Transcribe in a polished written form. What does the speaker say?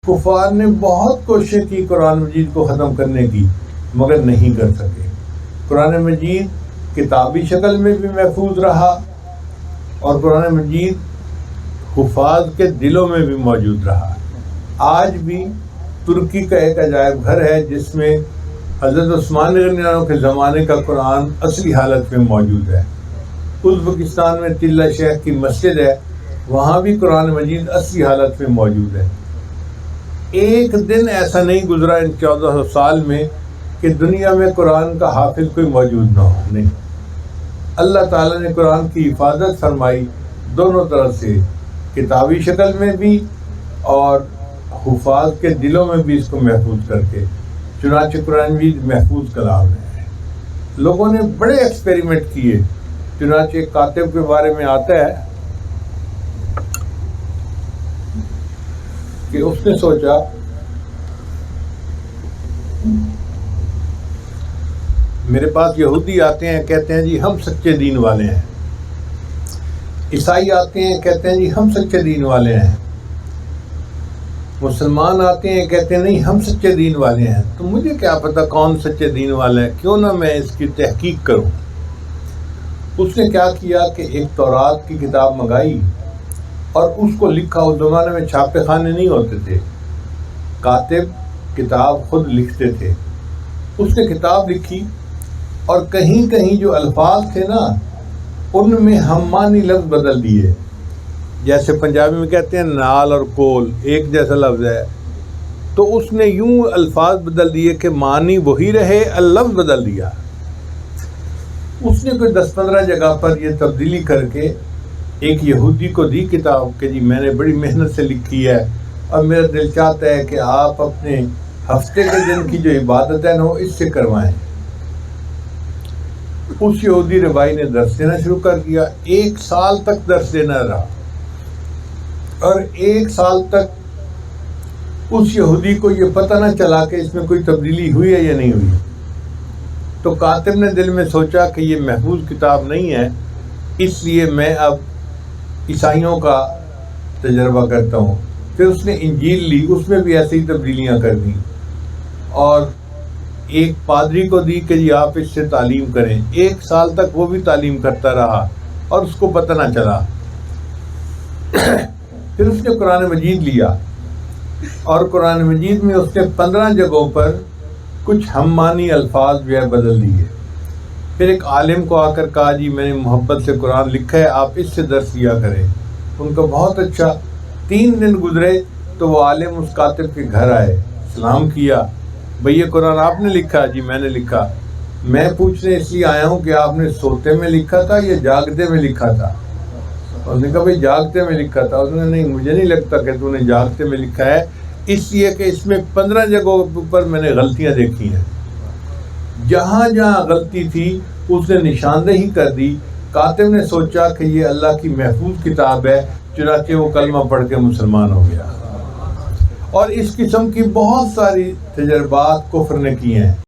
کفار نے بہت کوشش کی قرآن مجید کو ختم کرنے کی، مگر نہیں کر سکے۔ قرآن مجید کتابی شکل میں بھی محفوظ رہا اور قرآن مجید حفاظ کے دلوں میں بھی موجود رہا۔ آج بھی ترکی کا ایک عجائب گھر ہے جس میں حضرت عثمان رضی اللہ عنہ کے زمانے کا قرآن اصلی حالت میں موجود ہے۔ ازبکستان میں تلہ شیخ کی مسجد ہے، وہاں بھی قرآن مجید اصلی حالت میں موجود ہے۔ ایک دن ایسا نہیں گزرا ان 1400 سال میں کہ دنیا میں قرآن کا حافظ کوئی موجود نہ ہو، نہیں۔ اللہ تعالیٰ نے قرآن کی حفاظت فرمائی دونوں طرف سے، کتابی شکل میں بھی اور حفاظ کے دلوں میں بھی اس کو محفوظ کر کے، چنانچہ قرآن مجید محفوظ کلام ہے۔ لوگوں نے بڑے ایکسپیریمنٹ کیے، چنانچہ ایک کاتب کے بارے میں آتا ہے کہ اس نے سوچا میرے پاس یہودی آتے ہیں، کہتے ہیں جی ہم سچے دین والے ہیں، عیسائی آتے ہیں کہتے ہیں جی ہم سچے دین والے ہیں، مسلمان آتے ہیں کہتے ہیں نہیں ہم سچے دین والے ہیں، تو مجھے کیا پتا کون سچے دین والے ہیں، کیوں نہ میں اس کی تحقیق کروں۔ اس نے کیا کیا کہ ایک تورات کی کتاب منگائی اور اس کو لکھا۔ اس زمانے میں چھاپے خانے نہیں ہوتے تھے، کاتب کتاب خود لکھتے تھے۔ اس نے کتاب لکھی اور کہیں کہیں جو الفاظ تھے نا ان میں ہم معنی لفظ بدل دیے، جیسے پنجابی میں کہتے ہیں نال اور کول ایک جیسا لفظ ہے، تو اس نے یوں الفاظ بدل دیے کہ معنی وہی رہے، لفظ بدل دیا۔ اس نے کوئی 10-15 جگہ پر یہ تبدیلی کر کے ایک یہودی کو دی کتاب کہ جی میں نے بڑی محنت سے لکھی ہے اور میرا دل چاہتا ہے کہ آپ اپنے ہفتے کے دن کی جو عبادت ہے نا وہ اس سے کروائیں۔ اس یہودی ربائی نے درس دینا شروع کر دیا، 1 سال تک درس دینا رہا، اور 1 سال تک اس یہودی کو یہ پتہ نہ چلا کہ اس میں کوئی تبدیلی ہوئی ہے یا نہیں ہوئی۔ تو کاتب نے دل میں سوچا کہ یہ محفوظ کتاب نہیں ہے، اس لیے میں اب عیسائیوں کا تجربہ کرتا ہوں۔ پھر اس نے انجیل لی، اس میں بھی ایسی ہی تبدیلیاں کر دیں اور ایک پادری کو دی کہ جی آپ اس سے تعلیم کریں۔ 1 سال تک وہ بھی تعلیم کرتا رہا اور اس کو پتہ نہ چلا۔ پھر اس نے قرآن مجید لیا اور قرآن مجید میں اس نے 15 جگہوں پر کچھ ہم معنی الفاظ جو ہے بدل دیے۔ پھر ایک عالم کو آ کر کہا جی میں نے محبت سے قرآن لکھا ہے، آپ اس سے درس دیا کریں۔ ان کا بہت اچھا۔ 3 دن گزرے تو وہ عالم اس کاتب کے گھر آئے، سلام کیا، بھئی یہ قرآن آپ نے لکھا؟ جی میں نے لکھا۔ میں پوچھنے اس لیے آیا ہوں کہ آپ نے سوتے میں لکھا تھا یا جاگتے میں لکھا تھا؟ اس نے کہا بھئی جاگتے میں لکھا تھا۔ اس نے نہیں مجھے نہیں لگتا کہ تو نے جاگتے میں لکھا ہے، اس لیے کہ اس میں 15 جگہوں پر میں نے غلطیاں دیکھی ہیں۔ جہاں جہاں غلطی تھی اس نے نشاندہی کر دی۔ کاتب نے سوچا کہ یہ اللہ کی محفوظ کتاب ہے، چنانچہ وہ کلمہ پڑھ کے مسلمان ہو گیا۔ اور اس قسم کی بہت ساری تجربات کفر نے کی ہیں۔